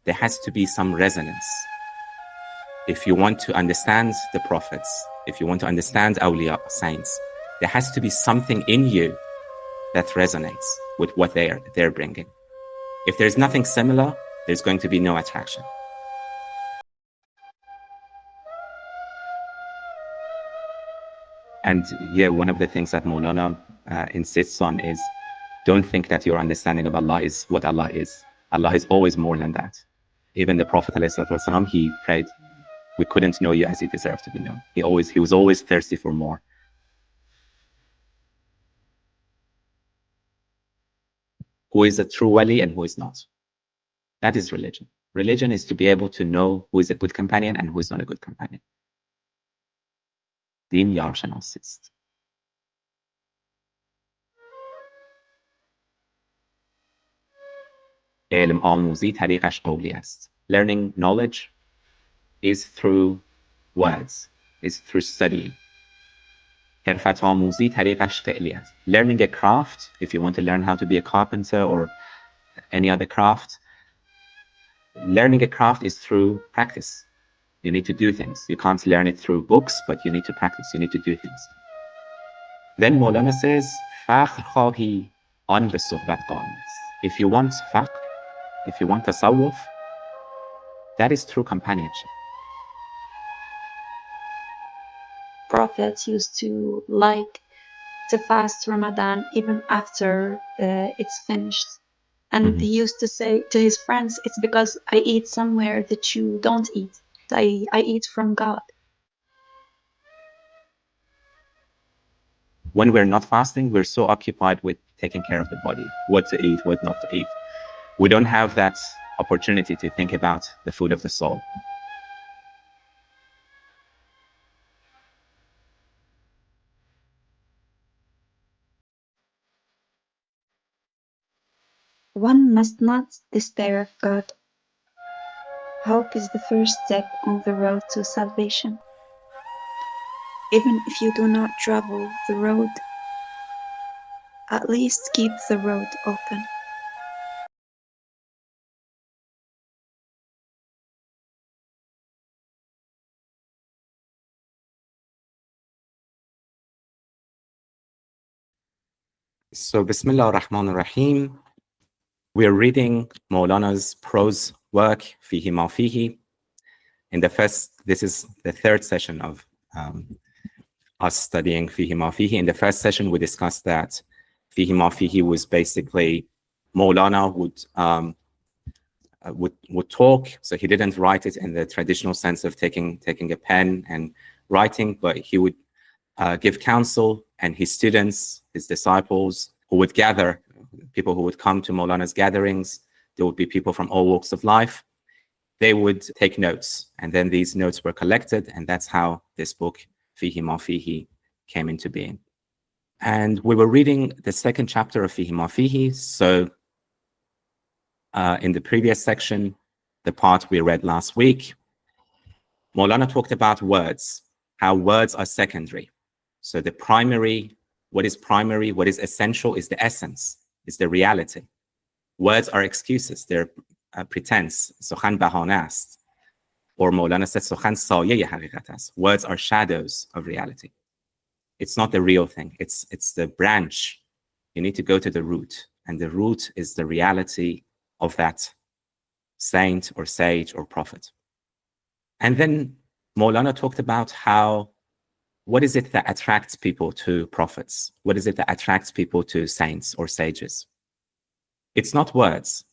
there has to be some resonance. If you want to understand the prophets, if you want to understand awliya, saints, there has to be something in you that resonates with what they're bringing. If there's nothing similar, there's going to be no attraction. And yeah, one of the things that Maulana insists on is, don't think that your understanding of Allah is what Allah is. Allah is always more than that. Even the Prophet ﷺ, he prayed, we couldn't know you as you deserve to be known. He was always thirsty for more. Who is a true wali and who is not? That is religion. Religion is to be able to know who is a good companion and who is not a good companion. دین یار-شناسی است. علم آموزی طریقش قولی است. Learning knowledge is through words, is through studying. حرفت آموزی طریقش فعلی است. Learning a craft, if you want to learn how to be a carpenter or any other craft, learning a craft is through practice. You need to do things. You can't learn it through books, but you need to practice. You need to do things. Then Maulana says, فخر خواهی آن به صحبت قائم است. If you want فخر, if you want tasawwuf, that is through companionship. Prophets used to like to fast Ramadan even after it's finished. And he used to say to his friends, it's because I eat somewhere that you don't eat. I eat from God. When we're not fasting, we're so occupied with taking care of the body, what to eat, what not to eat. We don't have that opportunity to think about the food of the soul. One must not despair of God. Hope is the first step on the road to salvation. Even if you do not travel the road, at least keep the road open. So, Bismillah ar-Rahman ar-Rahim. We're reading Maulana's prose work, Fihi Ma Fihi. This is the third session of us studying Fihi Ma Fihi. In the first session, we discussed that Fihi Ma Fihi was basically Maulana would talk, so he didn't write it in the traditional sense of taking a pen and writing, but he would give counsel, and his students, his disciples, who would gather, people who would come to Maulana's gatherings, there would be people from all walks of life, they would take notes, and then these notes were collected, and that's how this book, Fihi Ma Fihi, came into being. And we were reading the second chapter of Fihi Ma Fihi, so in the previous section, the part we read last week, Maulana talked about words, how words are secondary. So the primary, what is essential is the essence, is the reality. Words are excuses, they're pretense. سخن بهانه است. Or Maulana said, سخن سایه حقیقت است. Words are shadows of reality. It's not the real thing, it's the branch. You need to go to the root, and the root is the reality of that saint or sage or prophet. And then Maulana talked about what is it that attracts people to prophets? What is it that attracts people to saints or sages? It's not words,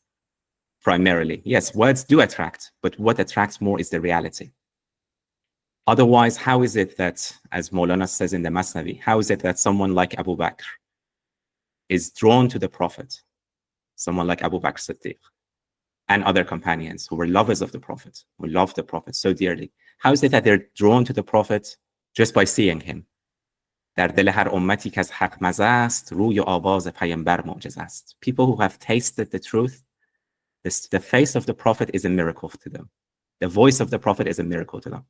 primarily. Yes, words do attract, but what attracts more is the reality. Otherwise, how is it that, as Maulana says in the Masnavi, how is it that someone like Abu Bakr is drawn to the Prophet, someone like Abu Bakr Siddiq, and other companions who were lovers of the Prophet, who loved the Prophet so dearly? How is it that they're drawn to the Prophet just by seeing him? در دل هر امتی که از حق مزه است روی آواز پیامبر معجز است. People who have tasted the truth, the face of the Prophet is a miracle to them. The voice of the Prophet is a miracle to them.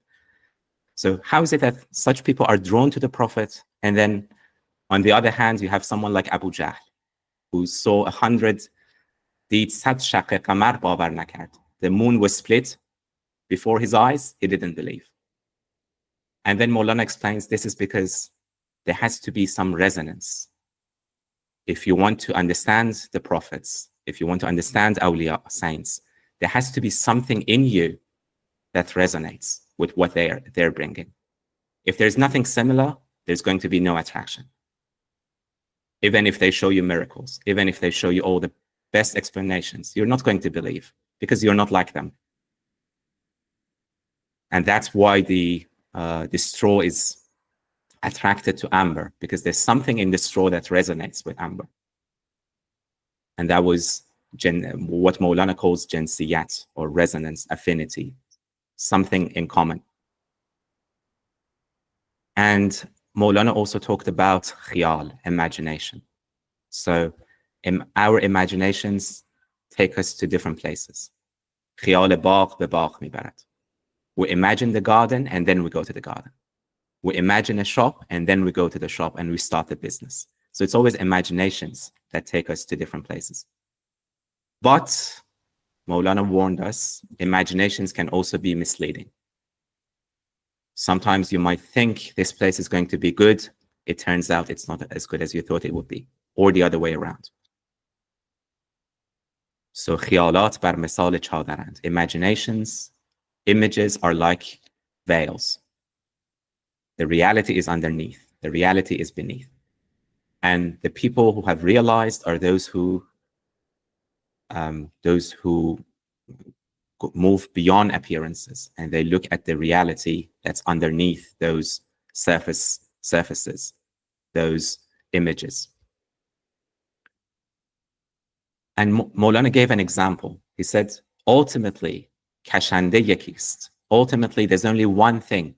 So how is it that such people are drawn to the Prophet, and then on the other hand you have someone like Abu Jahl, who saw 100 دید 100 شق قمر باور نکرد. the moon was split before his eyes, he didn't believe. And then Maulana explains this is because there has to be some resonance. If you want to understand the prophets, if you want to understand awliya, saints, there has to be something in you that resonates with what they're bringing. If there's nothing similar, there's going to be no attraction. Even if they show you miracles, even if they show you all the best explanations, you're not going to believe because you're not like them. And that's why the straw is attracted to amber, because there's something in the straw that resonates with amber. And that was what Maulana calls jinsiyat, or resonance, affinity, something in common. And Maulana also talked about khiyal, imagination. So our imaginations take us to different places. Khiyal bagh be bagh mibarat. We imagine the garden and then we go to the garden. We imagine a shop and then we go to the shop and we start the business. So it's always imaginations that take us to different places. But Maulana warned us, imaginations can also be misleading. Sometimes you might think this place is going to be good. It turns out it's not as good as you thought it would be, or the other way around. So khiyalat bar misal chadarand. Imaginations, images are like veils. The reality is underneath. The reality is beneath. And the people who have realized are those who move beyond appearances and they look at the reality that's underneath those surfaces, those images. And Maulana gave an example. He said, ultimately, kashande yakist. Ultimately, there's only one thing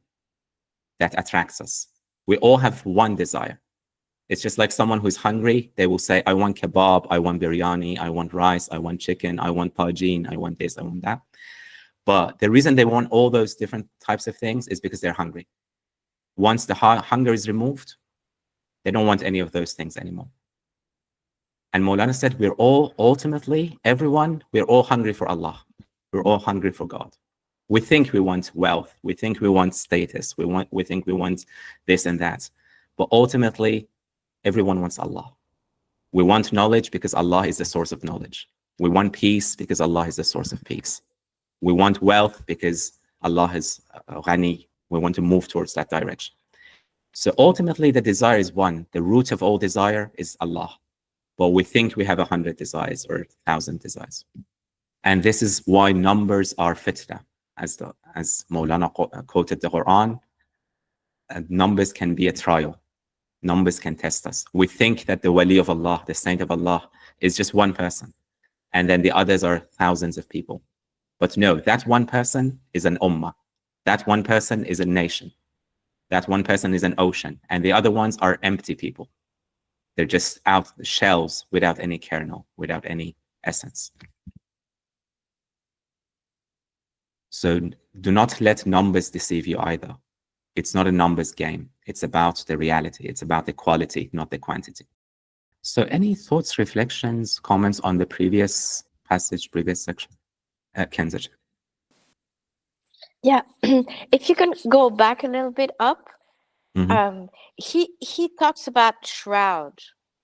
that attracts us. We all have one desire. It's just like someone who's hungry, they will say, I want kebab, I want biryani, I want rice, I want chicken, I want tajin, I want this, I want that. But the reason they want all those different types of things is because they're hungry. Once the hunger is removed, they don't want any of those things anymore. And Maulana said, we're all ultimately, everyone, we're all hungry for Allah. We're all hungry for God. We think we want wealth. We think we want status. We think we want this and that. But ultimately, everyone wants Allah. We want knowledge because Allah is the source of knowledge. We want peace because Allah is the source of peace. We want wealth because Allah is ghani. We want to move towards that direction. So ultimately, the desire is one. The root of all desire is Allah. But we think we have 100 desires or 1,000 desires. And this is why numbers are fitra. As Maulana quoted the Quran, numbers can be a trial. Numbers can test us. We think that the wali of Allah, the saint of Allah, is just one person. And then the others are thousands of people. But no, that one person is an ummah. That one person is a nation. That one person is an ocean. And the other ones are empty people. They're just out shells without any kernel, without any essence. So do not let numbers deceive you either. It's not a numbers game. It's about the reality. It's about the quality, not the quantity. So any thoughts, reflections, comments on the previous passage, previous section? Kenza. Yeah, if you can go back a little bit up, he talks about shroud,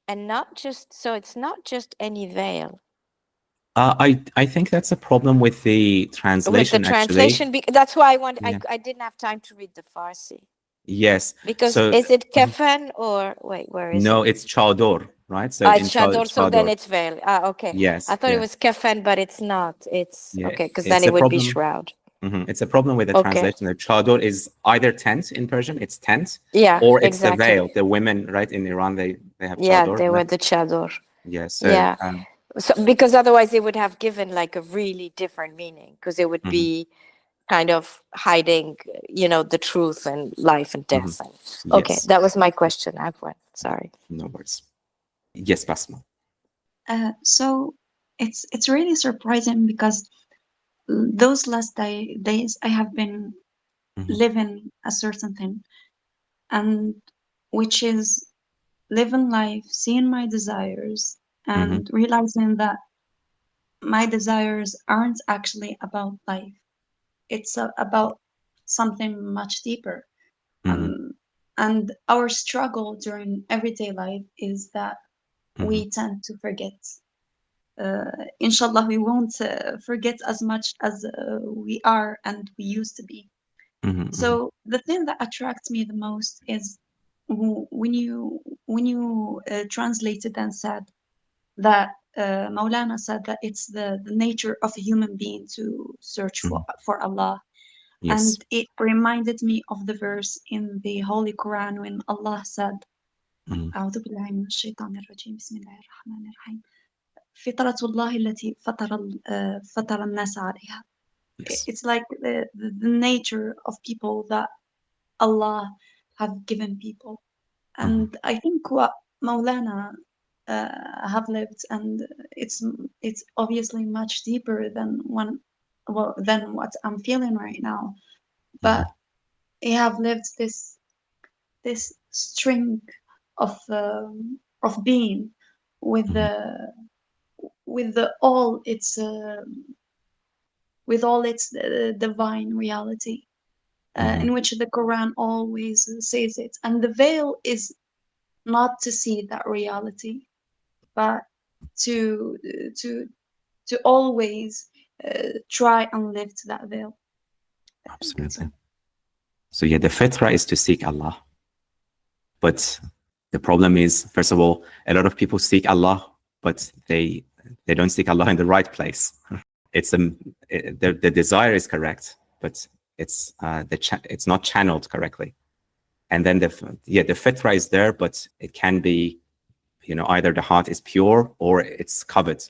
and not just, so it's not just any veil. I think that's a problem with the translation. With the translation, actually. That's why I didn't have time to read the Farsi. Yes. Because is it kafan or wait, where is it? No, it's chador, right? So it's chador, so then it's veil. Okay. Yes. I thought it was kafan, but it's not. It's okay, because then it would be shroud. It's a problem with the translation. The chador is either tent in Persian, it's tent, or it's the veil. The women, right, in Iran, they have chador. Yeah, they wear the chador. Yes. So, so because otherwise it would have given like a really different meaning, because it would be kind of hiding, the truth and life and death. Okay, that was my question, Afwan. Sorry. No worries. Yes, Basma. So it's really surprising because those last days I have been living a certain thing, and which is living life, seeing my desires, and realizing that my desires aren't actually about life. It's about something much deeper. And our struggle during everyday life is that we tend to forget. Inshallah, we won't forget as much as we are and we used to be. So the thing that attracts me the most is when you translated and said that Maulana said that it's the nature of a human being to search for Allah. Yes. And it reminded me of the verse in the Holy Quran when Allah said, أعوذ بالله من الشيطان الرجيم بسم الله الرحمن الرحيم فطرة الله التي فطر الناس عليها. It's like the nature of people that Allah have given people. And I think what Maulana have lived, and it's obviously much deeper than than what I'm feeling right now. But he have lived this string of being with all its divine reality, in which the Quran always says it. And the veil is not to see that reality, but to always try and lift that veil. Absolutely. So yeah, the fitra is to seek Allah. But the problem is, first of all, a lot of people seek Allah, but they don't seek Allah in the right place. It's the desire is correct, but it's not channeled correctly. And then the fitra is there, but it can be, either the heart is pure or it's covered.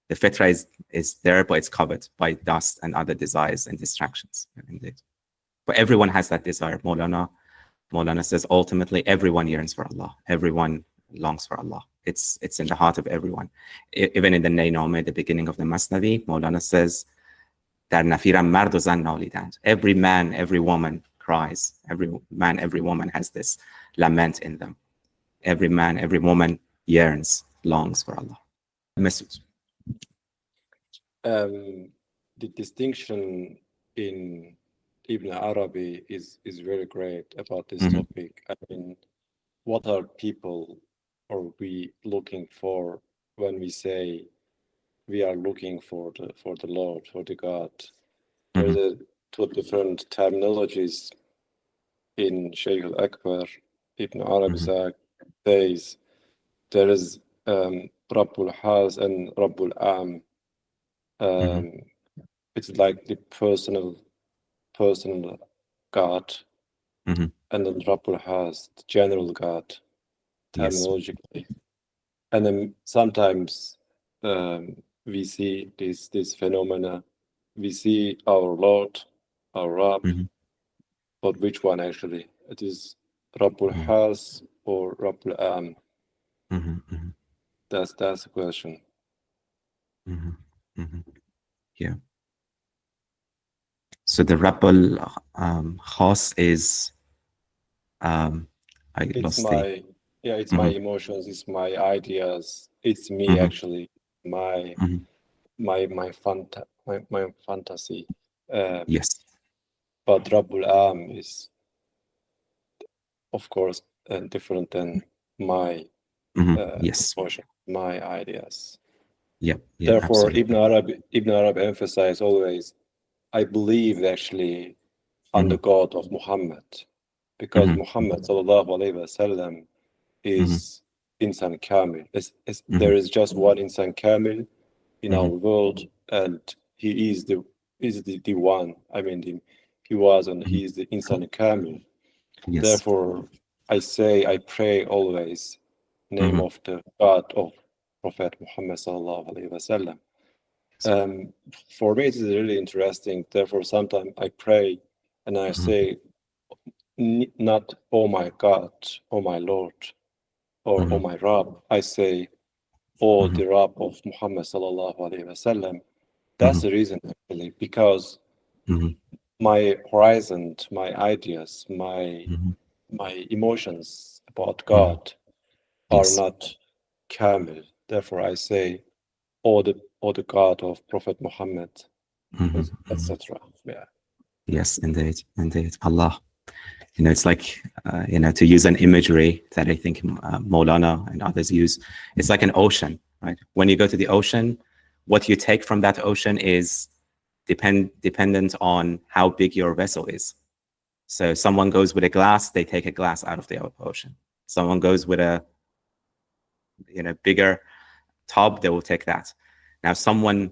The fitra is there, but it's covered by dust and other desires and distractions. Indeed. But everyone has that desire. Maulana says ultimately everyone yearns for Allah. Everyone longs for Allah. It's in the heart of everyone. Even in the Naynome, the beginning of the Masnavi, Maulana says, Dar nafiram mard o zan nalidand. Every man, every woman cries. Every man, every woman has this lament in them. Every man, every woman yearns, longs for Allah. Message. The distinction in Ibn Arabi is very great about this topic. I mean, what are people or we looking for when we say we are looking for the Lord, for the God? There's two different terminologies in Shaykh al-Akbar. Ibn Arabi says there is Rabbul Haz and Rabbul Am. It's like the personal God, and then Rabbul Haz, the general God, terminologically. Yes. And then sometimes we see this phenomena. We see our Lord, our Rabb, but which one actually? It is Rabbul Haz or Rabbul Am. That's the question. Yeah. So the Rabbul Khas is it's my emotions, it's my ideas, it's me actually, my fantasy. Yes. But Rabbul Am is, of course, different than my emotion, my ideas. Therefore, absolutely. Ibn Arabi emphasized always, I believe actually on the God of Muhammad, because Muhammad sallallahu alaihi wasallam is insan kamil. There is just one insan kamil in our world, and he is the one. I mean, he was and he is the insan kamil. Yes. Therefore, I pray always name of the God of Prophet Muhammad sallallahu alaihi wasallam. For me, it is really interesting. Therefore, sometimes I pray and I say, not oh my God, oh my Lord, or oh my Rabb. I say, oh the Rabb of Muhammad sallallahu alaihi wasallam. That's the reason actually, because my horizon, my ideas, my emotions about God are not kamil. Therefore, I say, or the God of Prophet Muhammad, etc. Yeah. Yes, indeed, Allah. It's like, to use an imagery that I think Maulana and others use, it's like an ocean, right? When you go to the ocean, what you take from that ocean is dependent on how big your vessel is. So someone goes with a glass, they take a glass out of the ocean. Someone goes with a bigger tub, they will take that. Now someone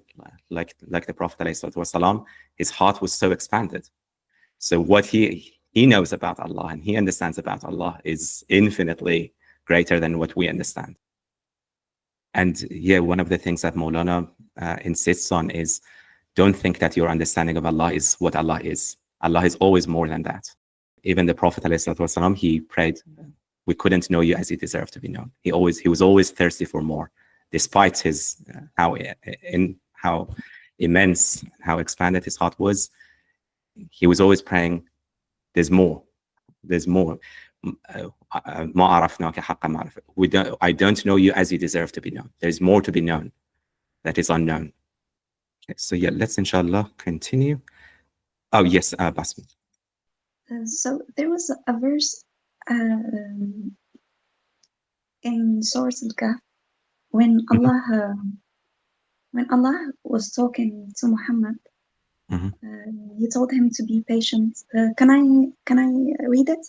like the Prophet ﷺ, his heart was so expanded. So what he knows about Allah and he understands about Allah is infinitely greater than what we understand. And yeah, one of the things that Maulana insists on is, don't think that your understanding of Allah is what Allah is. Allah is always more than that. Even the Prophet ﷺ, he prayed, we couldn't know you as you deserve to be known. He was always thirsty for more, despite his how immense, how expanded his heart was. He was always praying, there's more. I don't know you as you deserve to be known. There's more to be known that is unknown. Okay, so yeah, let's inshallah continue. Oh yes, Basma. So there was a verse in Surah Al-Kahf when Allah was talking to Muhammad. He told him to be patient. Can I read it?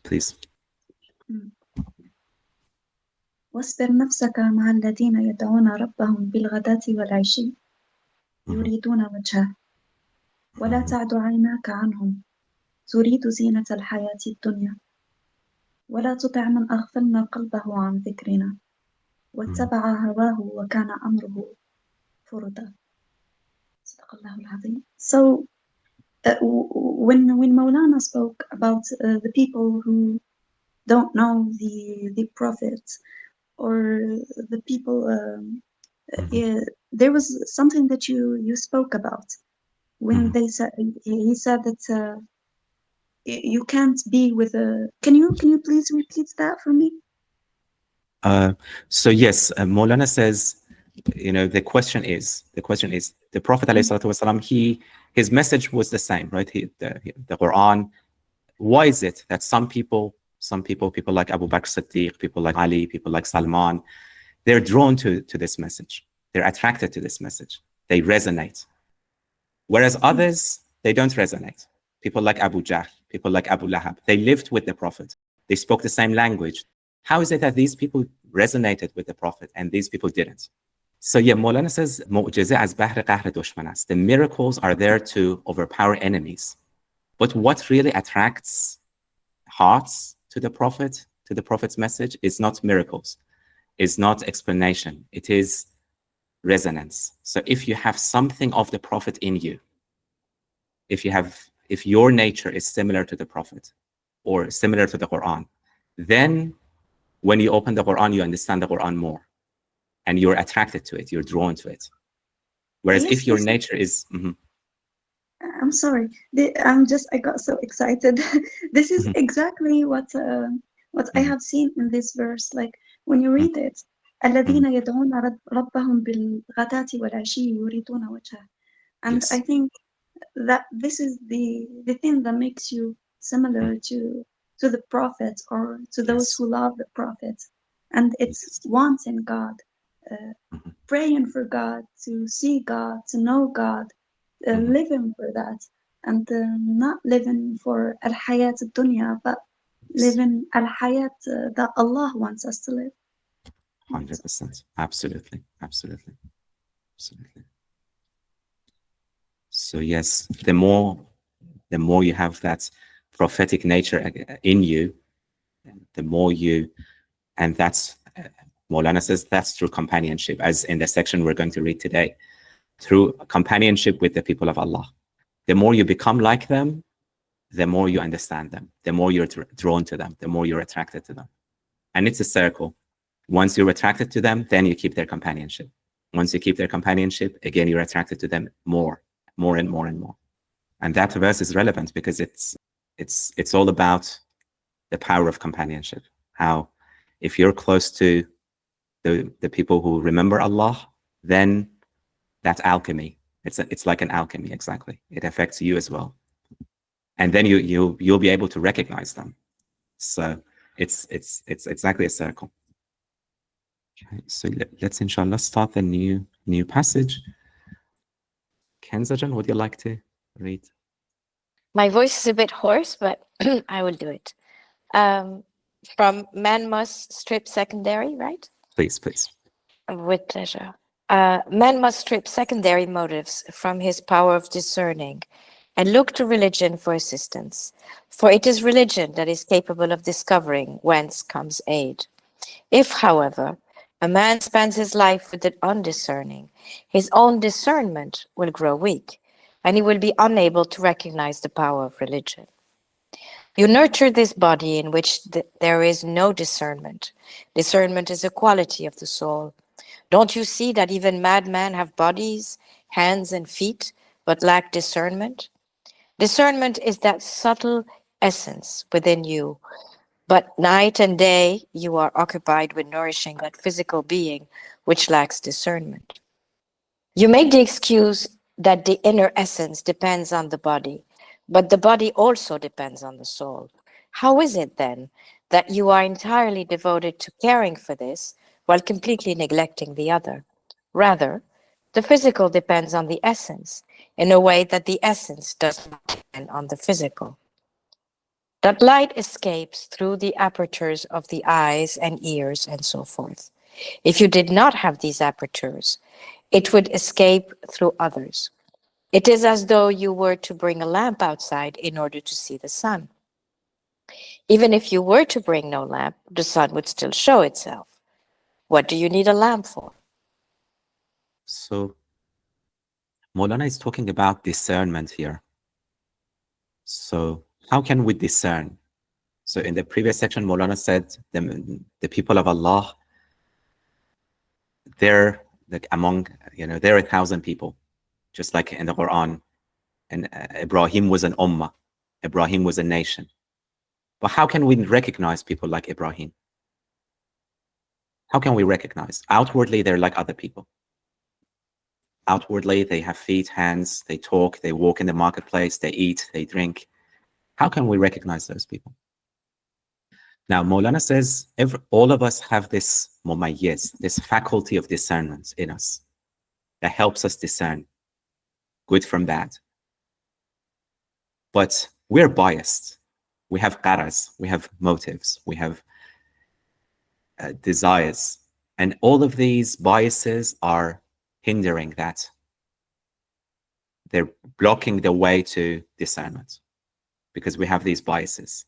Please. واصبر نفسك مع الذين يدعون ربهم بالغداة والعشي يريدون وجهه ولا تعد عيناك عنهم تريد زينة الحياة الدنيا ولا تطع من أغفلنا قلبه عن ذكرنا واتبع هواه وكان أمره فرطا. صدق الله العظيم. So when Maulana spoke about the people who don't know the Prophet, or the people, there was something that you spoke about when he said that you can't be with a. Can you please repeat that for me? So yes, Maulana says, the question is the Prophet ﷺ, his message was the same, right? The Quran. Why is it that some people like Abu Bakr Siddiq, people like Ali, people like Salman, they're drawn to this message. They're attracted to this message. They resonate. Whereas others, they don't resonate. People like Abu Jahl, people like Abu Lahab, they lived with the Prophet. They spoke the same language. How is it that these people resonated with the Prophet and these people didn't? So yeah, Maulana says, the miracles are there to overpower enemies. But what really attracts hearts to the Prophet, to the Prophet's message, is not miracles, is not explanation. It is resonance. So if you have something of the Prophet in you, if your nature is similar to the Prophet or similar to the Quran, then when you open the Quran, you understand the Quran more and you're attracted to it, you're drawn to it. Whereas if your nature is... I'm sorry. I got so excited. This is exactly what I have seen in this verse. Like when you read it, الذين يدعون ربهم بالغداة والعشي يريدون وجهه. And I think that this is the thing that makes you similar to the Prophet, or to those who love the Prophet. And it's wanting God, praying for God, to see God, to know God, living for that, and not living for al-hayat al-dunya, but living al-hayat that Allah wants us to live. 100%. Absolutely. So yes, the more you have that prophetic nature in you, the more you, and that's, Maulana says, that's through companionship, as in the section we're going to read today, through companionship with the people of Allah. The more you become like them, the more you understand them, the more you're drawn to them, the more you're attracted to them. And it's a circle. Once you're attracted to them, then you keep their companionship. Once you keep their companionship, again, you're attracted to them more and more. And that verse is relevant because it's all about the power of companionship. How if you're close to the people who remember Allah, then that alchemy, it's like an alchemy, exactly. It affects you as well. And then you'll be able to recognize them. So it's exactly a circle. Okay, so let's inshallah start a new passage. Kenzajan, would you like to read? My voice is a bit hoarse, but I will do it. From Man Must Strip Secondary, right? Please, please. With pleasure. Man must strip secondary motives from his power of discerning and look to religion for assistance, for it is religion that is capable of discovering whence comes aid. If, however, a man spends his life with the undiscerning, his own discernment will grow weak, and he will be unable to recognize the power of religion. You nurture this body in which there is no discernment. Discernment is a quality of the soul. Don't you see that even madmen have bodies, hands and feet, but lack discernment? Discernment is that subtle essence within you, but night and day you are occupied with nourishing that physical being which lacks discernment. You make the excuse that the inner essence depends on the body, but the body also depends on the soul. How is it then that you are entirely devoted to caring for this while completely neglecting the other? Rather, the physical depends on the essence in a way that the essence does not depend on the physical. That light escapes through the apertures of the eyes and ears and so forth. If you did not have these apertures, it would escape through others. It is as though you were to bring a lamp outside in order to see the sun. Even if you were to bring no lamp, the sun would still show itself. What do you need a lamp for? So Maulana is talking about discernment here. So how can we discern? So in the previous section, Maulana said the people of Allah, they're like among, they're 1,000 people, just like in the Quran. And Ibrahim was an ummah. Ibrahim was a nation. But how can we recognize people like Ibrahim? How can we recognize? Outwardly, they're like other people. Outwardly, they have feet, hands, they talk, they walk in the marketplace, they eat, they drink. How can we recognize those people? Now, Maulana says, all of us have this mumayyiz, this faculty of discernment in us that helps us discern good from bad. But we're biased. We have qaras, we have motives, we have desires. And all of these biases are hindering that. They're blocking the way to discernment because we have these biases.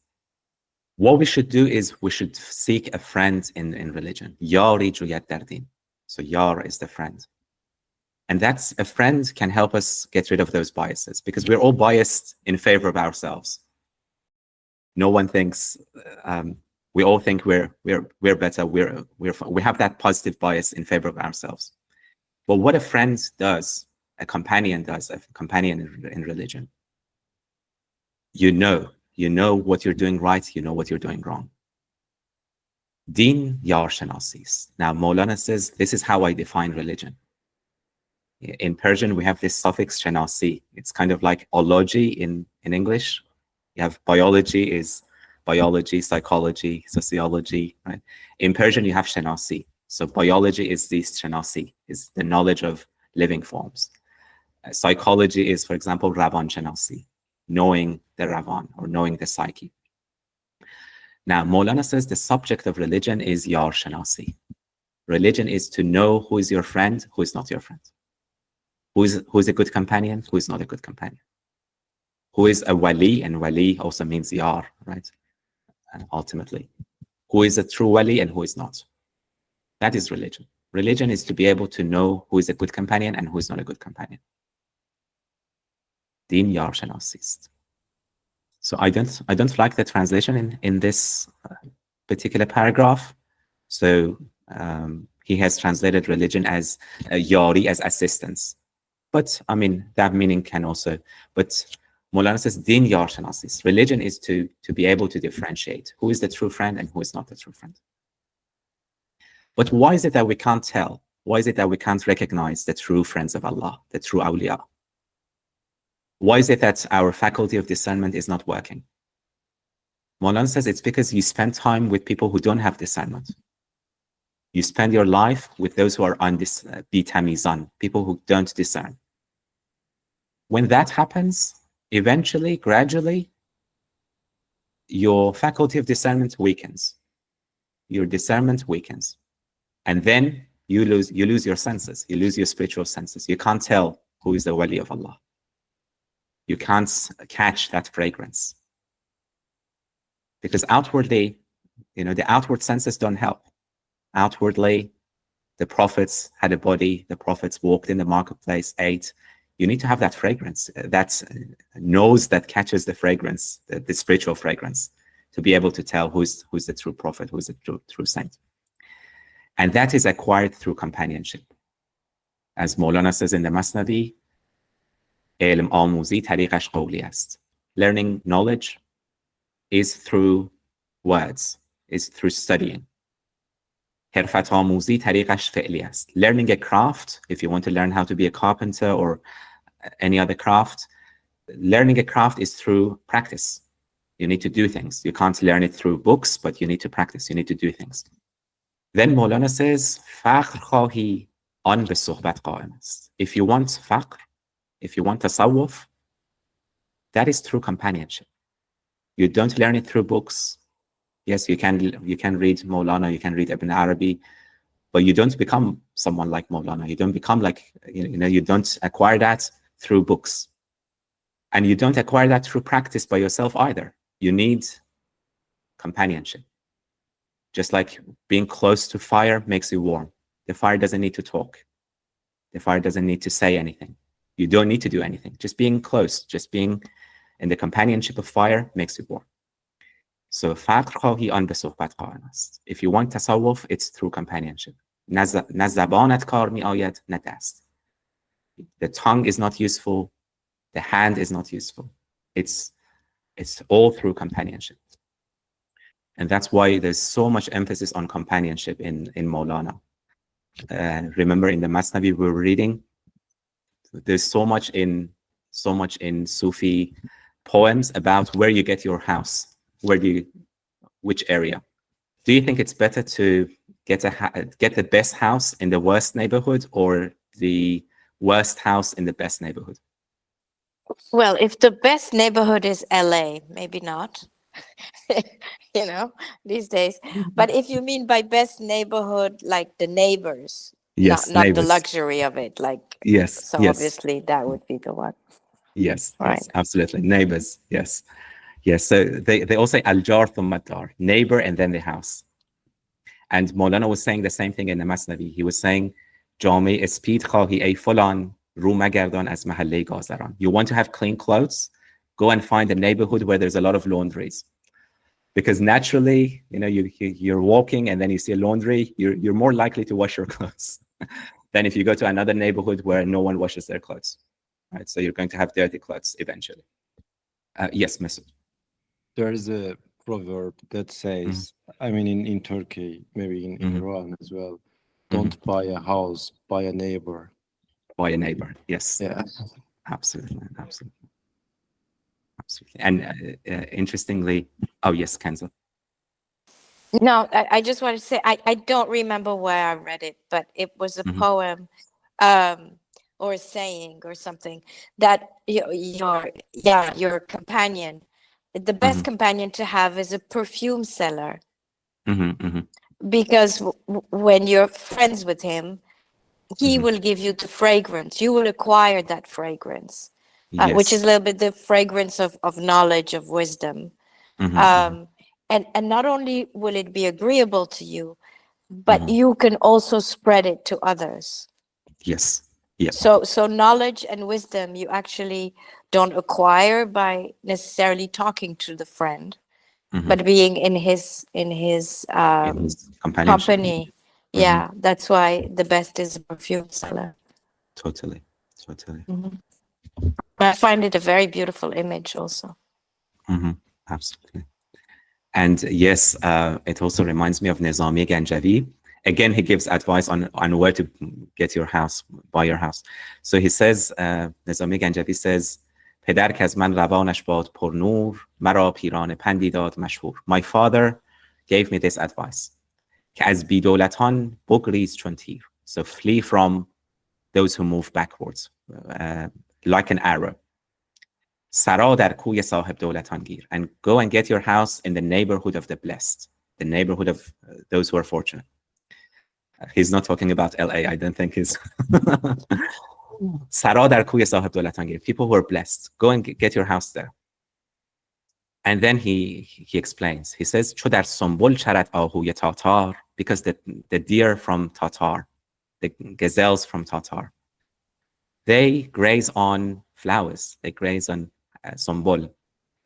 What we should do is we should seek a friend in religion. Yari juyat dardin. So Yar is the friend. And that's a friend can help us get rid of those biases because we're all biased in favor of ourselves. No one thinks, we all think we're better. We have that positive bias in favor of ourselves. But what a friend does, a companion does, a companion in religion, you know what you're doing right, you know what you're doing wrong. Deen Yar-shenasi. Now Maulana says, this is how I define religion. In Persian, we have this suffix shenasi. It's kind of like ology in English. You have biology is biology, psychology, sociology, right? In Persian, you have shenasi. So biology is the shenasi, is the knowledge of living forms. Psychology is, for example, ravan-shenasi, knowing the ravan or knowing the psyche. Now, Maulana says the subject of religion is Yar-shenasi. Religion is to know who is your friend, who is not your friend. Who is a good companion, who is not a good companion. Who is a wali, and wali also means Yar, right? Ultimately. Who is a true wali and who is not. That is religion. Religion is to be able to know who is a good companion and who is not a good companion. Deen Yar-shenasi. So I don't like the translation in this particular paragraph. So he has translated religion as Yari, as assistance. But I mean, that meaning can also, but Maulana says, Deen Yar-shenasi. Religion is to be able to differentiate who is the true friend and who is not the true friend. But why is it that we can't tell Why is it that we can't recognize the true friends of Allah, the true awliya? Why is it that our faculty of discernment is not working? Maulana says it's because you spend time with people who don't have discernment. You spend your life with those who are bitamizan, people who don't discern. When that happens, eventually, gradually, your faculty of discernment weakens. Your discernment weakens. And then you lose your senses. You lose your spiritual senses. You can't tell who is the wali of Allah. You can't catch that fragrance. Because outwardly, the outward senses don't help. Outwardly, the prophets had a body, the prophets walked in the marketplace, ate. You need to have that fragrance, that nose that catches the fragrance, the spiritual fragrance, to be able to tell who's the true prophet, who's the true saint. And that is acquired through companionship. As Maulana says in the Masnavi, علم آموزی طریقش قولی است. Learning knowledge is through words, is through studying. حرفت آموزی طریقش فعلی است. Learning a craft, if you want to learn how to be a carpenter or any other craft, learning a craft is through practice. You need to do things. You can't learn it through books, but you need to practice. You need to do things. Then Maulana says, فقر خواهی آن به صحبت قائم است. If you want faqr, if you want tasawwuf, that is through companionship. You don't learn it through books. Yes, you can read Maulana, you can read Ibn Arabi, but you don't become someone like Maulana. You don't become like, you don't acquire that through books. And you don't acquire that through practice by yourself either. You need companionship. Just like being close to fire makes you warm. The fire doesn't need to talk. The fire doesn't need to say anything. You don't need to do anything. Just being close, just being in the companionship of fire makes you warm. So فقر خواهی آن به صحبت قائم است. If you want tasawwuf, it's through companionship. نه زبانت کار می آید نه دست. The tongue is not useful. The hand is not useful. It's all through companionship. And that's why there's so much emphasis on companionship in Maulana. Remember in the Masnavi we were reading, there's so much in Sufi poems about where you get your house, which area. Do you think it's better to get the best house in the worst neighborhood or the worst house in the best neighborhood? Well, if the best neighborhood is LA, maybe not. These days. But if you mean by best neighborhood, like the neighbors, yes, not neighbors. the luxury of it, like yes. So yes. obviously that would be the one. Yes, right. Yes, absolutely, neighbors. Yes. So they all say al-jar thumma ad-dar, neighbor and then the house. And Maulana was saying the same thing in the Masnavi. He was saying, جامه اسپید خواهی ای فلان رو مگردان از محله گازران. You want to have clean clothes? Go and find a neighborhood where there's a lot of laundries. Because naturally, you're walking and then you see a laundry, you're more likely to wash your clothes than if you go to another neighborhood where no one washes their clothes. Right? So you're going to have dirty clothes eventually. Yes, Masood. There is a proverb that says, I mean, in Turkey, maybe in Iran as well, don't buy a house, buy a neighbor. Buy a neighbor, yes. Yeah. Absolutely. And interestingly, oh yes, Kenzo. No, I just want to say, I don't remember where I read it, but it was a poem or a saying or something that your companion, the best companion to have is a perfume seller. Because when you're friends with him, he will give you the fragrance. You will acquire that fragrance, which is a little bit the fragrance of knowledge, of wisdom. And not only will it be agreeable to you, but you can also spread it to others. Yes. Yeah. So knowledge and wisdom you actually don't acquire by necessarily talking to the friend, but being in his company. Yeah, that's why the best is a perfume seller. Totally. I find it a very beautiful image also. Absolutely. And yes, it also reminds me of Nizami Ganjavi. Again, he gives advice on where to get your house, buy your house. So he says, Nizami Ganjavi says, پدر که از من روانش باد پر نور مرا پیران پندی داد مشهور. My father gave me this advice. که از بی‌دولتان بگریز چون تیر. So flee from those who move backwards, like an arrow. سرا در کوی صاحب دولتان گیر. And go and get your house in the neighborhood of the blessed, the neighborhood of those who are fortunate. He's not talking about LA, I don't think he's... سرا در کوی صاحب دولتان گیر. People who are blessed, go and get your house there. And then he explains. He says, چو در سنبل چرد آهوی تاتار, because the deer from Tatar, the gazelles from Tatar, they graze on flowers. They graze on سنبل.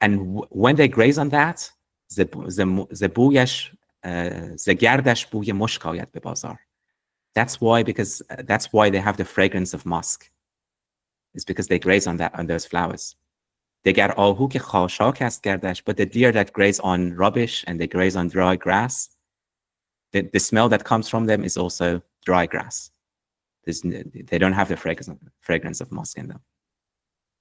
And when they graze on that, ز بویش ز گردش بوی مشک آید به بازار. That's why they have the fragrance of musk. It's because they graze on those flowers. دگر آهو که خاشاک است گردش, but the deer that graze on rubbish and they graze on dry grass, the smell that comes from them is also dry grass. They don't have the fragrance of musk in them.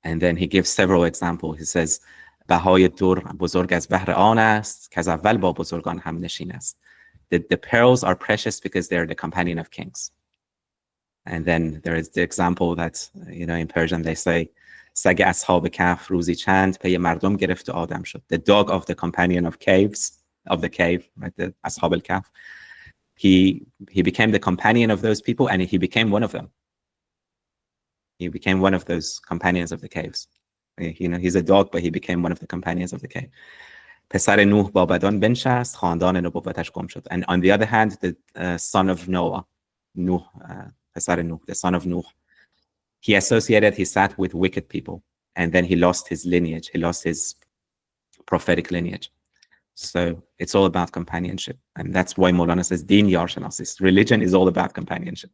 And then he gives several examples. He says, بهای دور بزرگ از بهر آن است که از اول با بزرگان هم نشین است. The pearls are precious because they're the companion of kings. And then there is the example that, in Persian they say, سگ اصحاب کهف روزی چند پی مردم گرفت و آدم شد. The dog of the companion of the cave, right? The أصحاب الكهف. He became the companion of those people and he became one of them. He became one of those companions of the caves. He's a dog, but he became one of the companions of the cave. پسر نوح با بدان بنشست خاندان نبوتش گم شد. And on the other hand, the son of Noah, پسر نوح, the son of Noah, he sat with wicked people, and then he lost his lineage, he lost his prophetic lineage. So it's all about companionship, and that's why Maulana says Deen Yar-shenasi. Religion is all about companionship.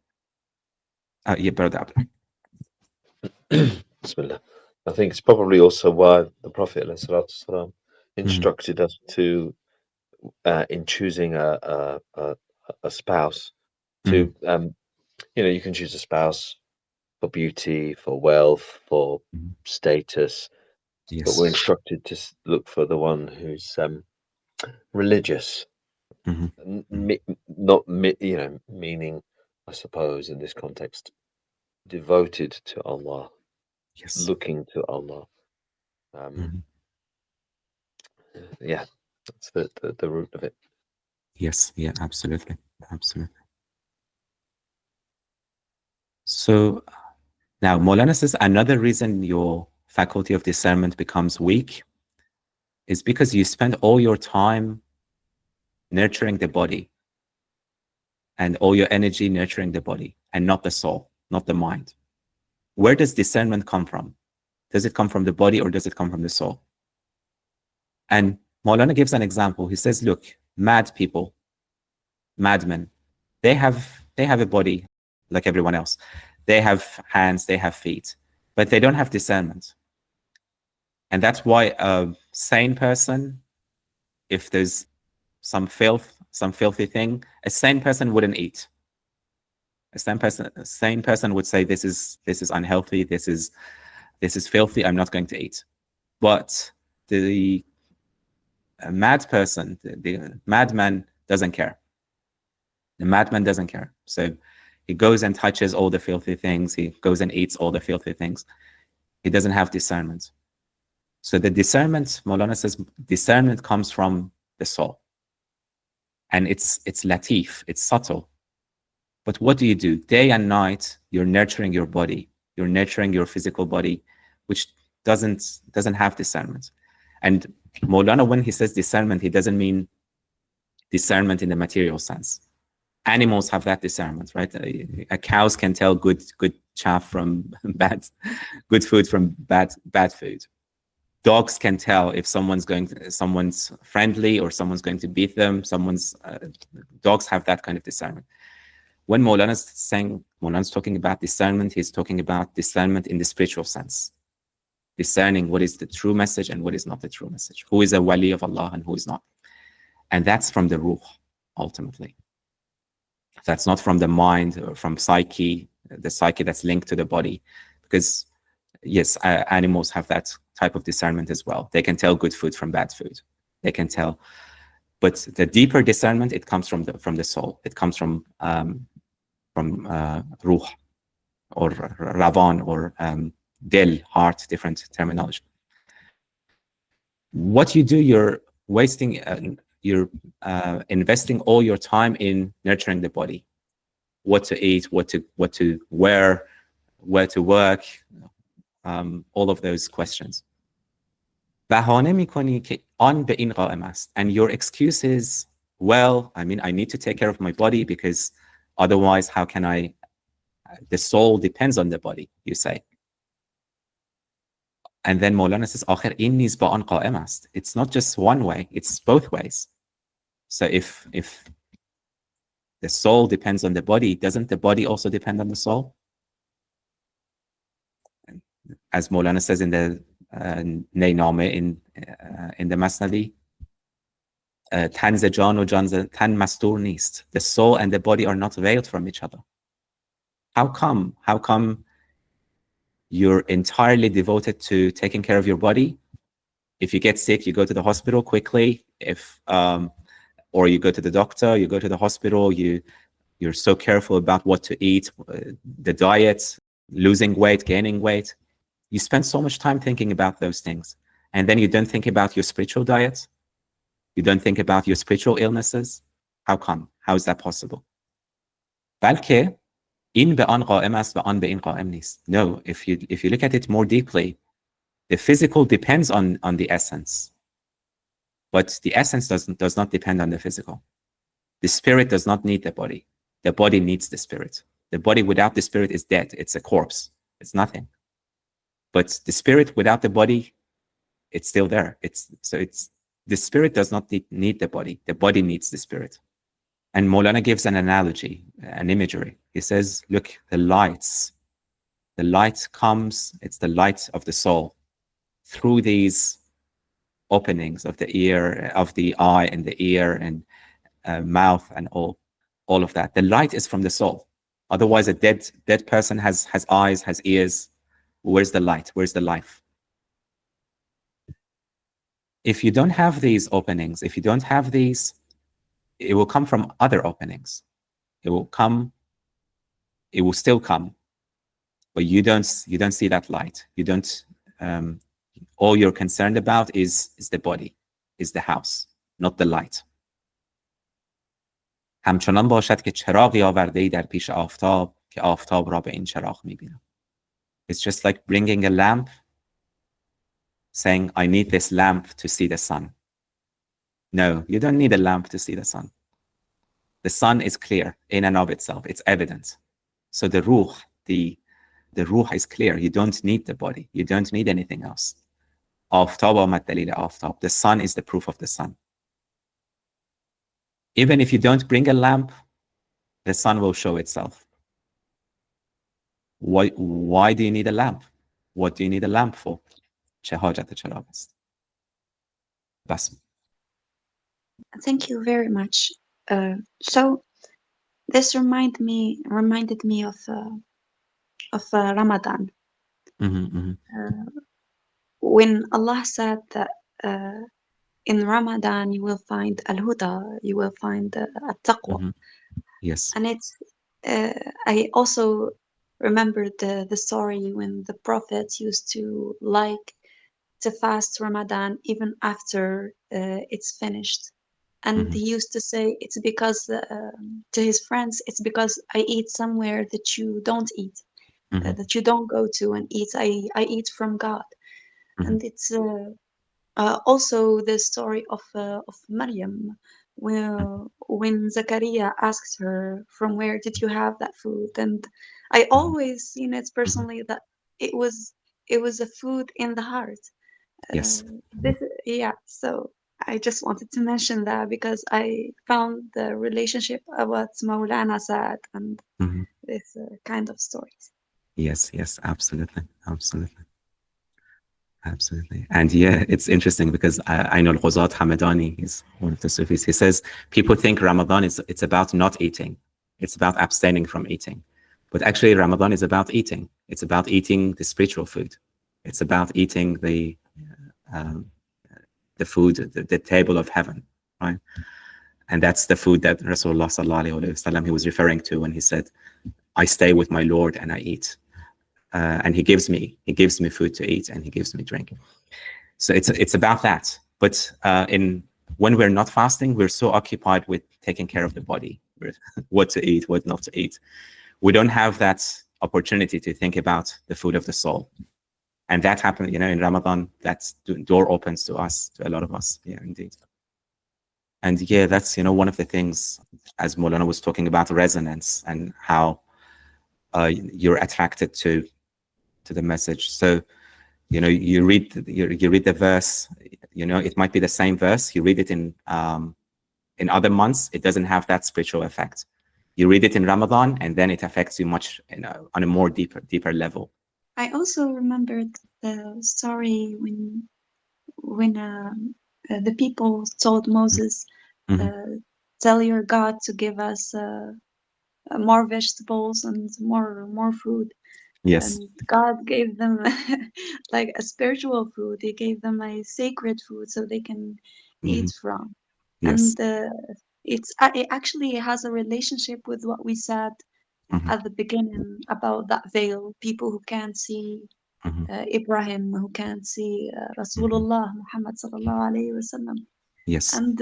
Yeah, brother Abdul. Bismillah. I think it's probably also why the Prophet ﷺ instructed us to, in choosing a spouse, to you can choose a spouse for beauty, for wealth, for status, yes. But we're instructed to look for the one who's religious, not meaning, I suppose, in this context, devoted to Allah, yes, looking to Allah. Yeah, that's the root of it. Yes, yeah, absolutely. So now Maulana says another reason your faculty of discernment becomes weak is because you spend all your time nurturing the body and all your energy nurturing the body and not the soul, not the mind. Where does discernment come from? Does it come from the body or does it come from the soul? And Maulana gives an example. He says, look, mad people, madmen, they have a body like everyone else. They have hands, they have feet, but they don't have discernment. And that's why a sane person, if there's some filthy thing, a sane person wouldn't eat. A sane person would say, this is unhealthy, this is filthy, I'm not going to eat. But the mad person, the madman doesn't care. The madman doesn't care. So he goes and touches all the filthy things. He goes and eats all the filthy things. He doesn't have discernment. So the discernment, Maulana says, discernment comes from the soul. And it's latif, it's subtle. But what do? Day and night, you're nurturing your body. You're nurturing your physical body, which doesn't have discernment. And Maulana, when he says discernment, he doesn't mean discernment in the material sense. Animals have that discernment, right? A cows can tell good chaff from bad, good food from bad food. Dogs can tell if someone's friendly or someone's going to beat them. Dogs have that kind of discernment. When Maulana's talking about discernment, he's talking about discernment in the spiritual sense. Discerning what is the true message and what is not the true message. Who is a wali of Allah and who is not. And that's from the ruh, ultimately. That's not from the mind or from psyche, the psyche that's linked to the body. Because yes, animals have that type of discernment as well. They can tell good food from bad food. They can tell. But the deeper discernment, it comes from the soul. It comes from ruh, or ravan, or dil, heart, different terminology. What you do, you're wasting, you're investing all your time in nurturing the body. What to eat, what to wear, where to work, all of those questions. بهانه میکنی که آن به این قائم است. And your excuse is, well, I mean, I need to take care of my body because otherwise how can I, the soul depends on the body, you say. And then Maulana says, آخر این نیز با آن قائم است. It's not just one way, it's both ways. So if the soul depends on the body, doesn't the body also depend on the soul? As Maulana says in the Nayname, in the Masnavi, tan ze jan و جان ز تن مستور نیست. The soul and the body are not veiled from each other. How come you're entirely devoted to taking care of your body? If you get sick, you go to the hospital quickly. Or you go to the doctor, you go to the hospital, you're so careful about what to eat, the diet, losing weight, gaining weight. You spend so much time thinking about those things. And then you don't think about your spiritual diet. You don't think about your spiritual illnesses. How come? How is that possible? بلکه این به آن قائم است و آن به این قائم نیست. No, if you look at it more deeply, the physical depends on the essence. But the essence does not depend on the physical. The spirit does not need the body. The body needs the spirit. The body without the spirit is dead. It's a corpse. It's nothing. But the spirit without the body, it's still there. The spirit does not need the body. The body needs the spirit. And Maulana gives an analogy, an imagery. He says, look, the light comes, it's the light of the soul through these openings of the ear, of the eye and the ear and mouth and all of that. The light is from the soul. Otherwise, a dead person has eyes, has ears. Where's the light? Where's the life? If you don't have these openings, if you don't have these, it will come from other openings. It will still come, but you don't see that light. You don't. All you're concerned about is the body, is the house, not the light. همچنان باشد که چراغی آورده‌ای در پیش آفتاب که آفتاب را به این چراغ می‌بینم. It's just like bringing a lamp, saying, I need this lamp to see the sun. No, you don't need a lamp to see the sun. The sun is clear in and of itself. It's evident. So the ruh, the ruh is clear. You don't need the body. You don't need anything else. آفتاب آمد دلیل آفتاب. The sun is the proof of the sun. Even if you don't bring a lamp, the sun will show itself. Why do you need a lamp? What do you need a lamp for? چه حاجت چراغ است؟ بس. Thank you very much. So this reminded me of Ramadan. When Allah said that in Ramadan you will find al-huda, you will find at-taqwa. Yes. And it's I also remembered the story when the prophets used to like to fast Ramadan even after it's finished. And he used to say it's because to his friends, it's because I eat somewhere that you don't eat, that you don't go to and eat. I eat from God. And it's also the story of Maryam, when Zakaria asked her, from where did you have that food? And I always seen it personally that it was a food in the heart. Yes. So I just wanted to mention that because I found the relationship of what Maulana said and this kind of stories. Yes, absolutely. And yeah, it's interesting because I know Al-Ghazat Hamadani, he's one of the Sufis. He says people think Ramadan it's about not eating. It's about abstaining from eating. But actually, Ramadan is about eating. It's about eating the spiritual food. It's about eating the food, the table of heaven, right? And that's the food that Rasulullah sallallahu alaihi wasallam, he was referring to when he said, I stay with my Lord and I eat. And he gives me food to eat and he gives me drink. So it's about that. But when we're not fasting, we're so occupied with taking care of the body, with what to eat, what not to eat. We don't have that opportunity to think about the food of the soul. And that happened, in Ramadan, that door opens to us, to a lot of us. Yeah, indeed. And yeah, that's, one of the things, as Maulana was talking about, resonance and how you're attracted to the message. So, you read the verse, it might be the same verse. You read it in other months, it doesn't have that spiritual effect. You read it in Ramadan, and then it affects you much on a more deeper level. I also remembered the story when the people told Moses, tell your God to give us more vegetables and more food. Yes. And God gave them like a spiritual food. He gave them a sacred food so they can eat from. Yes. And it actually has a relationship with what we said at the beginning about that veil. People who can't see Ibrahim, who can't see Rasulullah Muhammad sallallahu alaihi wasallam. Yes. And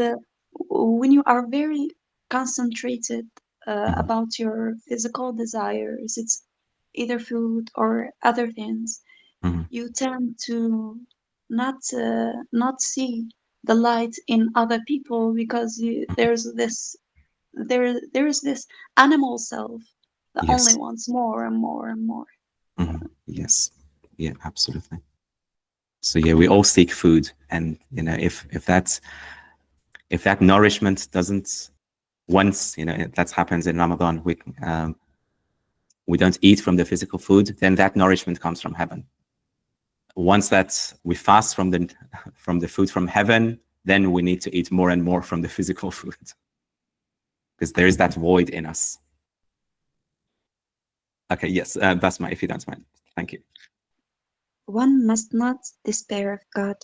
when you are very concentrated about your physical desires, it's either food or other things, you tend to not see the light in other people, because there is this animal self that only wants more and more and more. Yes. Yeah, absolutely. So yeah, we all seek food, and if that nourishment doesn't, once that happens in Ramadan, we don't eat from the physical food, then that nourishment comes from heaven. Once that we fast from the food from heaven, then we need to eat more and more from the physical food, because there is that void in us. Okay, yes, Basma, if you don't mind. Thank you. One must not despair of God.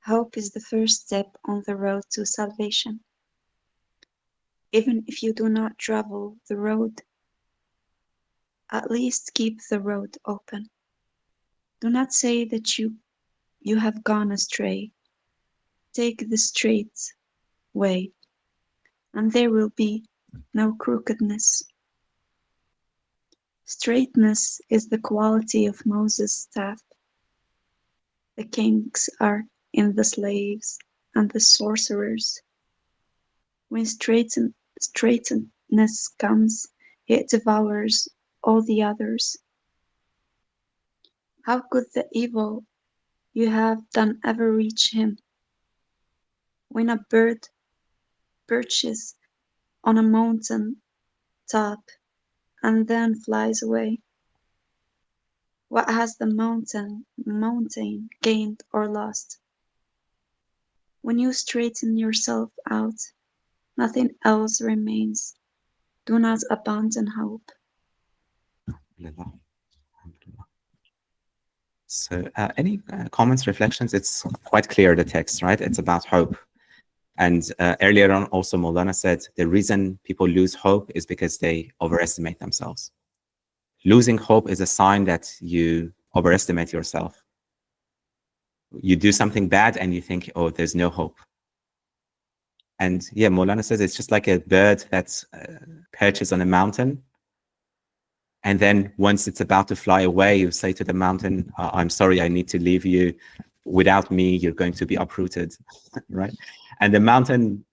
Hope is the first step on the road to salvation. Even if you do not travel the road, at least keep the road open. Do not say that you have gone astray. Take the straight way, and there will be no crookedness. Straightness is the quality of Moses' staff. The kings are in the slaves and the sorcerers. When straightness comes, it devours all the others. How could the evil you have done ever reach him? When a bird perches on a mountain top and then flies away, what has the mountain gained or lost? When you straighten yourself out, nothing else remains. Do not abandon hope. So any comments, reflections? It's quite clear, the text, right? It's about hope. And earlier on also Maulana said the reason people lose hope is because they overestimate themselves. Losing hope is a sign that you overestimate yourself. You do something bad and you think, oh, there's no hope. And yeah, Maulana says it's just like a bird that perches on a mountain. And then once it's about to fly away, you say to the mountain, I'm sorry, I need to leave you. Without me, you're going to be uprooted, right? And the mountain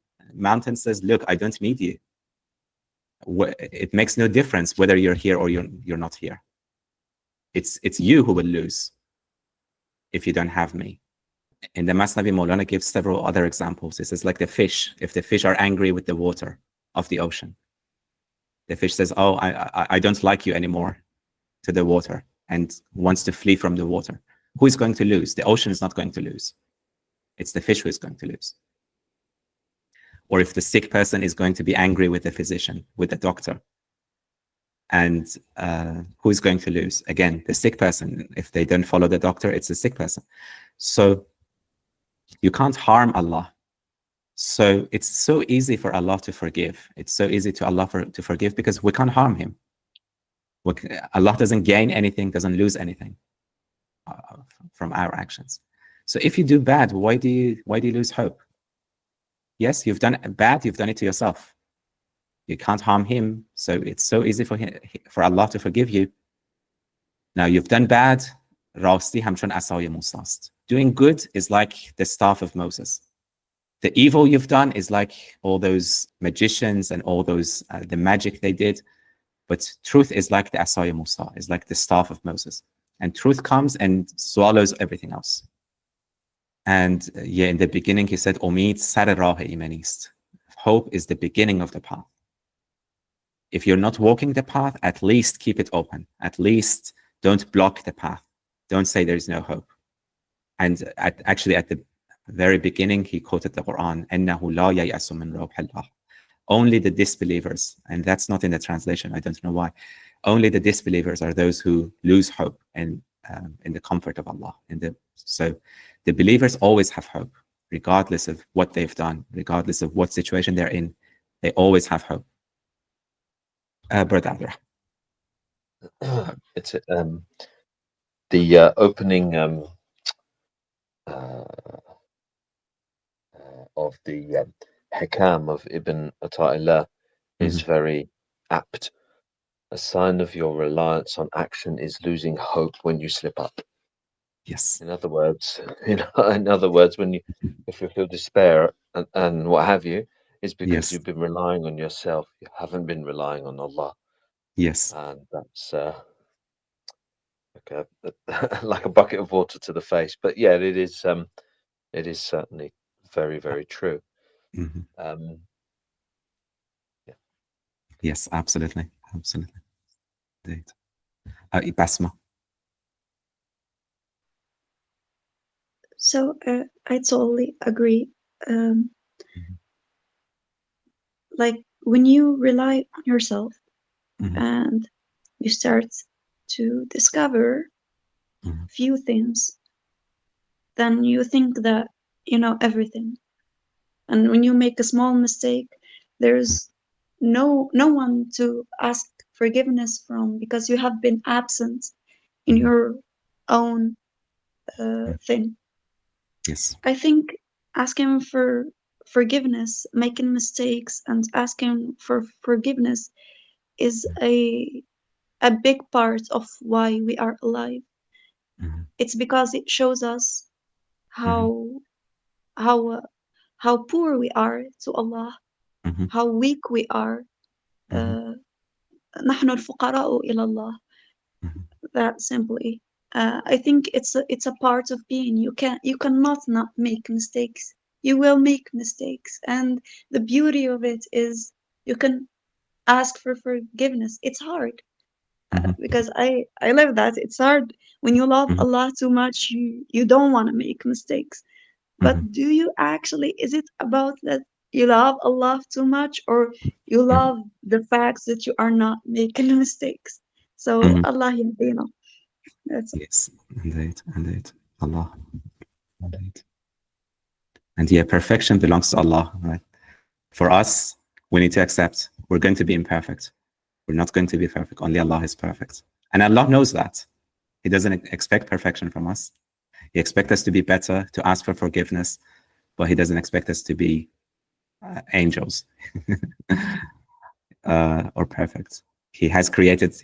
says, look, I don't need you. It makes no difference whether you're here or you're not here. It's you who will lose if you don't have me. In the Masnavi, Maulana gives several other examples. This is like the fish. If the fish are angry with the water of the ocean, the fish says, oh, I don't like you anymore, to the water, and wants to flee from the water. Who is going to lose? The ocean is not going to lose. It's the fish who is going to lose. or if the sick person is going to be angry with the physician, with the doctor. And who is going to lose? Again, the sick person. If they don't follow the doctor, it's the sick person. So you can't harm Allah. So it's so easy for Allah to forgive. It's so easy to Allah to forgive because we can't harm him. Allah doesn't gain anything, doesn't lose anything from our actions. So if you do bad, why do you lose hope? Yes, you've done bad, you've done it to yourself. You can't harm him, so it's so easy for Allah to forgive you. Now you've done bad, doing good is like the staff of Moses. The evil you've done is like all those magicians and all those the magic they did. But truth is like the asaya Musa, is like the staff of Moses. And truth comes and swallows everything else. And in the beginning he said, Omid sar rah imanist. Hope is the beginning of the path. If you're not walking the path, at least keep it open. At least don't block the path. Don't say there is no hope. And actually at the very beginning, he quoted the Quran, أَنَّهُ لَا يَيْأَسُ مِنْ رَوْحِ اللَّهِ. Only the disbelievers, and that's not in the translation, I don't know why. Only the disbelievers are those who lose hope in the comfort of Allah. So the believers always have hope, regardless of what they've done, regardless of what situation they're in. They always have hope. Brother Abdullah. It's the opening of the Hikam of Ibn Ata'illah is very apt. A sign of your reliance on action is losing hope when you slip up. Yes. In other words, when if you feel despair and what have you, it's because you've been relying on yourself. You haven't been relying on Allah. Yes. And that's like a bucket of water to the face. But yeah, it is certainly very, very true. Yeah. Yes, absolutely. Indeed. Basma. So I totally agree. Like when you rely on yourself and you start to discover few things, then you think that you know everything. And when you make a small mistake, there's no one to ask forgiveness from because you have been absent in your own thing. Yes. I think asking for forgiveness, making mistakes, and asking for forgiveness is a big part of why we are alive. It's because it shows us how poor we are to Allah, how weak we are. نحن الفقراء إلى الله. That simply. I think it's a part of being. You cannot not make mistakes. You will make mistakes, and the beauty of it is you can ask for forgiveness. It's hard because I live that. It's hard when you love Allah too much. You don't want to make mistakes. But do you actually? Is it about that you love Allah too much, or you love the facts that you are not making mistakes? So Allah yahdina. Yes, indeed. Allah. Indeed. And yeah, perfection belongs to Allah, right? For us, we need to accept we're going to be imperfect. We're not going to be perfect. Only Allah is perfect. And Allah knows that. He doesn't expect perfection from us. He expects us to be better, to ask for forgiveness, but he doesn't expect us to be angels or perfect. He has created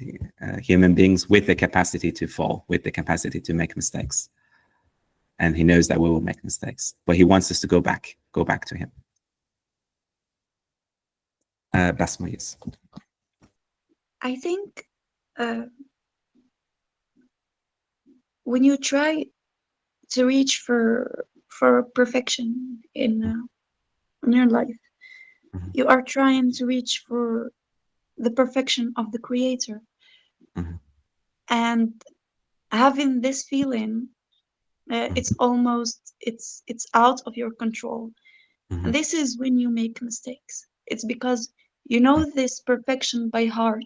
human beings with the capacity to fall, with the capacity to make mistakes. And he knows that we will make mistakes, but he wants us to go back to him. Basma, yes. I think when you try to reach for perfection in your life, you are trying to reach for the perfection of the Creator, and having this feeling, it's almost it's out of your control. And this is when you make mistakes. It's because you know this perfection by heart,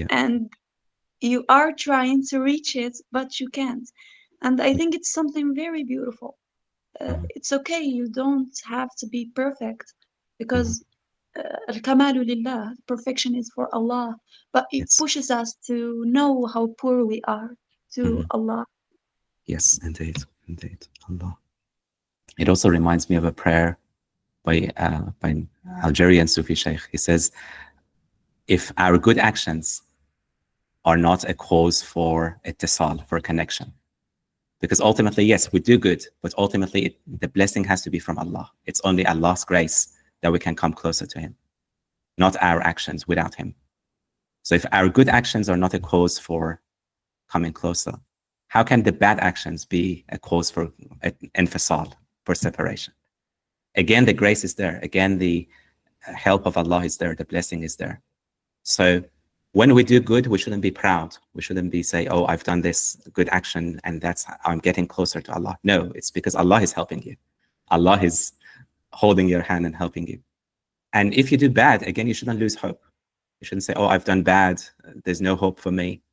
and you are trying to reach it, but you can't. And I think it's something very beautiful. It's okay, you don't have to be perfect, because al-kamalu lillah, perfection is for Allah, but it pushes us to know how poor we are to Allah. Yes, indeed, Allah. It also reminds me of a prayer by Algerian Sufi Sheikh. He says, if our good actions are not a cause for ittisal, for connection, because ultimately, yes, we do good, but ultimately the blessing has to be from Allah. It's only Allah's grace that we can come closer to Him, not our actions without Him. So if our good actions are not a cause for coming closer, how can the bad actions be a cause for infisal, for separation? Again, the grace is there. Again, the help of Allah is there. The blessing is there. So when we do good, we shouldn't be proud. We shouldn't be say, oh, I've done this good action and that's, I'm getting closer to Allah. No, it's because Allah is helping you. Allah is holding your hand and helping you. And if you do bad, again, you shouldn't lose hope. You shouldn't say, oh, I've done bad. There's no hope for me.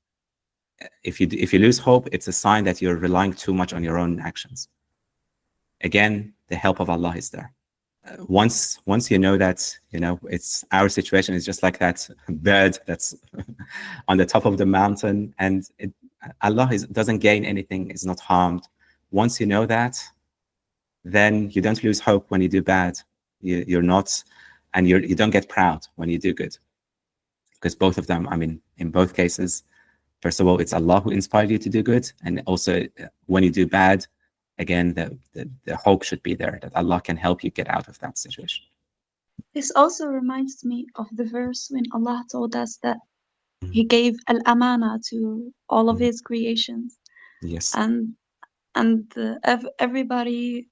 If you lose hope, it's a sign that you're relying too much on your own actions. Again, the help of Allah is there. Once you know that, it's our situation is just like that bird that's on the top of the mountain, and Allah doesn't gain anything, is not harmed. Once you know that, then you don't lose hope when you do bad. You're not, and you don't get proud when you do good, because both of them, I mean, in both cases, first of all, it's Allah who inspired you to do good, and also when you do bad, again, the hope should be there that Allah can help you get out of that situation. This also reminds me of the verse when Allah told us that He gave al-amana to all of His creations. Yes. And everybody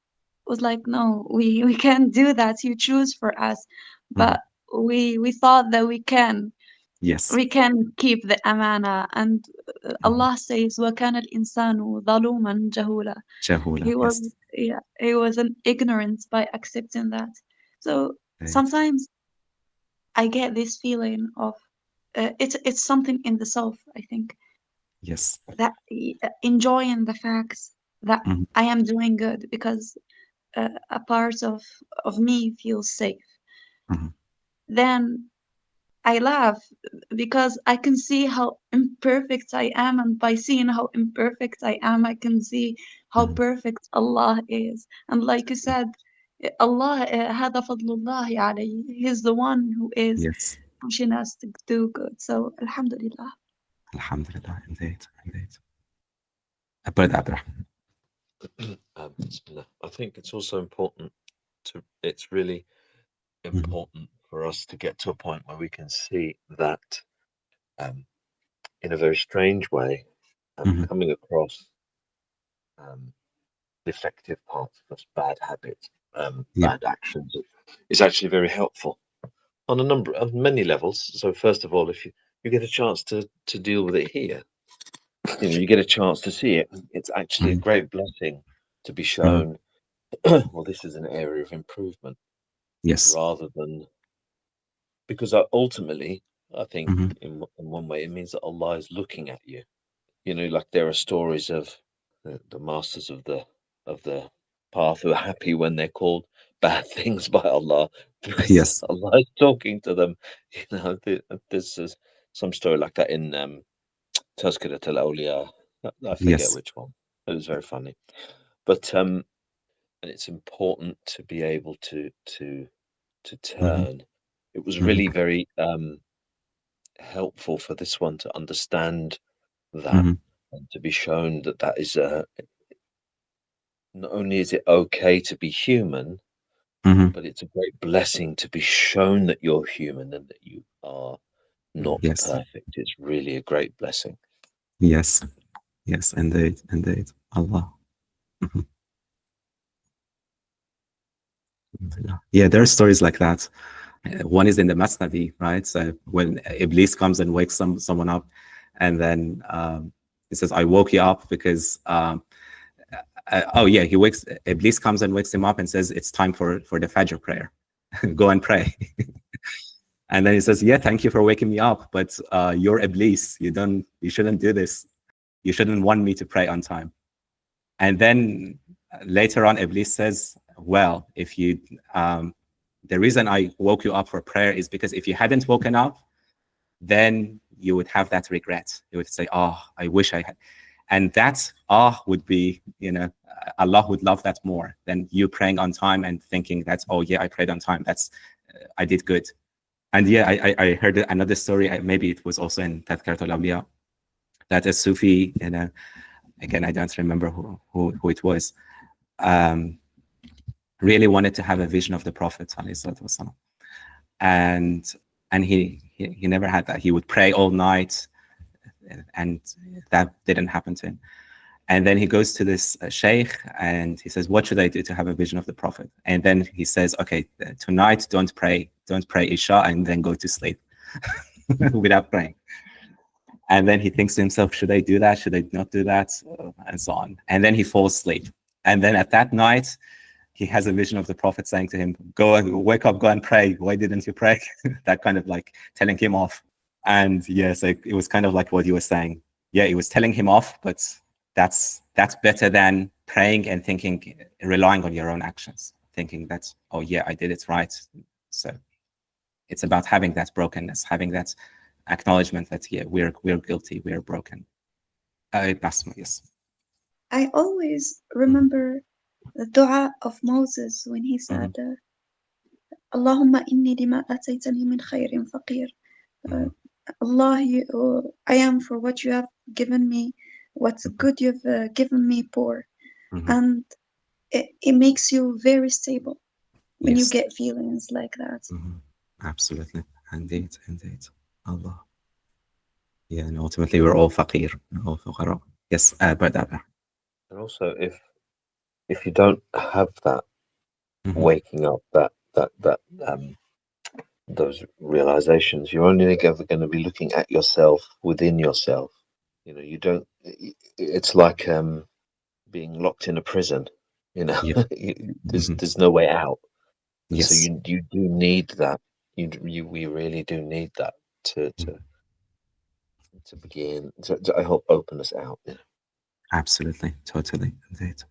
was like, no, we can't do that. You choose for us. But we thought that we can. Yes. We can keep the amana. And Allah says, وَكَانَ الْإِنسَانُ ظَلُومًا جَهُولًا. He was an ignorance by accepting that. So sometimes I get this feeling of it's something in the self, I think. Yes. That enjoying the facts that I am doing good, because a part of me feels safe. Then I laugh because I can see how imperfect I am, and by seeing how imperfect I am, I can see how perfect Allah is. And like you said, Allah, هذا فضل الله علي. He's the one who is pushing us to do good. So, Alhamdulillah. Alhamdulillah, indeed. But Abdurrahman. I think it's also important it's really important for us to get to a point where we can see that in a very strange way, coming across defective parts of us, bad habits, bad actions, is actually very helpful on many levels. So first of all, if you get a chance to deal with it here, you get a chance to see it. It's actually a great blessing to be shown, well, this is an area of improvement. Yes. Rather than, because ultimately, I think in one way, it means that Allah is looking at you. Like there are stories of the masters of the path who are happy when they're called bad things by Allah, because Allah is talking to them. There's some story like that in Tazkirat al-Awliya. I forget which one. It was very funny, but and it's important to be able to turn. It was really very helpful for this one to understand that, and to be shown that is not only is it okay to be human, but it's a great blessing to be shown that you're human and that you are not perfect. It's really a great blessing. Yes, indeed, Allah. Yeah, there are stories like that. One is in the Masnavi, right? So when Iblis comes and wakes someone up, and then he says, I woke you up because oh yeah, Iblis comes and wakes him up and says, it's time for the Fajr prayer. Go and pray. And then he says, yeah, thank you for waking me up, but you're Iblis. You shouldn't do this. You shouldn't want me to pray on time. And then later on, Iblis says, well, if you, the reason I woke you up for prayer is because if you hadn't woken up, then you would have that regret. You would say, oh, I wish I had. And that would be, Allah would love that more than you praying on time and thinking that, oh yeah, I prayed on time. That's, I did good. And yeah, I heard another story, maybe it was also in Tadhkirat al-Awliya, that a Sufi, again, I don't remember who it was, really wanted to have a vision of the Prophet, and he never had that. He would pray all night, and that didn't happen to him. And then he goes to this sheikh and he says, what should I do to have a vision of the Prophet? And then he says, okay, tonight don't pray Isha and then go to sleep without praying. And then he thinks to himself, should I do that? Should I not do that? And so on. And then he falls asleep. And then at that night, he has a vision of the Prophet saying to him, wake up, go and pray. Why didn't you pray? That kind of like telling him off. And yes, it was kind of like what you were saying. Yeah, it was telling him off, but that's better than praying and relying on your own actions, thinking that, oh yeah, I did it right. So it's about having that brokenness, having that acknowledgement that, yeah, we're guilty, we're broken. Yes. I always remember the dua of Moses when he said, Allahumma inni lima ataytani min khayrin faqir. Allah, I am for what you have given me, what's good you've given me poor. And it makes you very stable when you get feelings like that. Absolutely. Indeed. Allah. Yeah, and ultimately we're all faqir, all fuqara. Yes, but and also if you don't have that waking up, that those realizations, you're only ever going to be looking at yourself within yourself. You don't. It's like being locked in a prison. There's no way out. Yes. So you do need that. We really do need that to begin to I hope open us out. Absolutely, totally, indeed.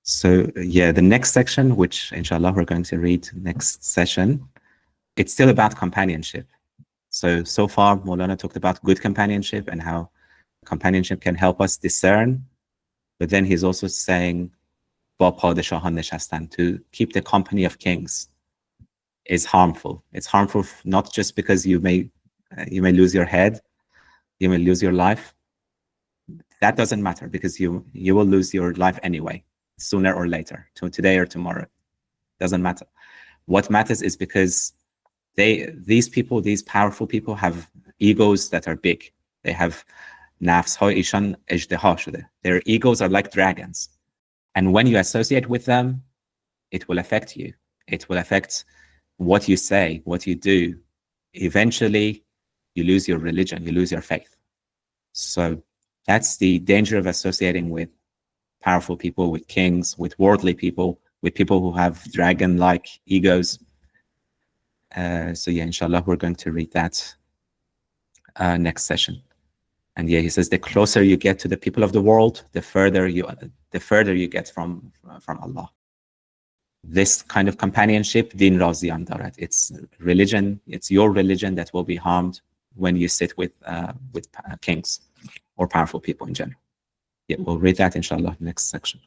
So yeah, the next section, which inshallah we're going to read next session, it's still about companionship. So far Maulana talked about good companionship and how companionship can help us discern, but then he's also saying to keep the company of kings is harmful. It's harmful not just because you may lose your head, you may lose your life. That doesn't matter because you will lose your life anyway, sooner or later, today or tomorrow. Doesn't matter. What matters is because these people, these powerful people, have egos that are big. They have nafs ha ishan ejdeha shode. Their egos are like dragons. And when you associate with them, it will affect you. It will affect what you say, what you do. Eventually, you lose your religion, you lose your faith. So that's the danger of associating with powerful people, with kings, with worldly people, with people who have dragon-like egos. So yeah, inshallah, we're going to read that next session. And yeah, he says the closer you get to the people of the world, the further you get from Allah. This kind of companionship, din raziyan darat. It's religion. It's your religion that will be harmed when you sit with kings or powerful people in general. Yeah, we'll read that inshallah next section.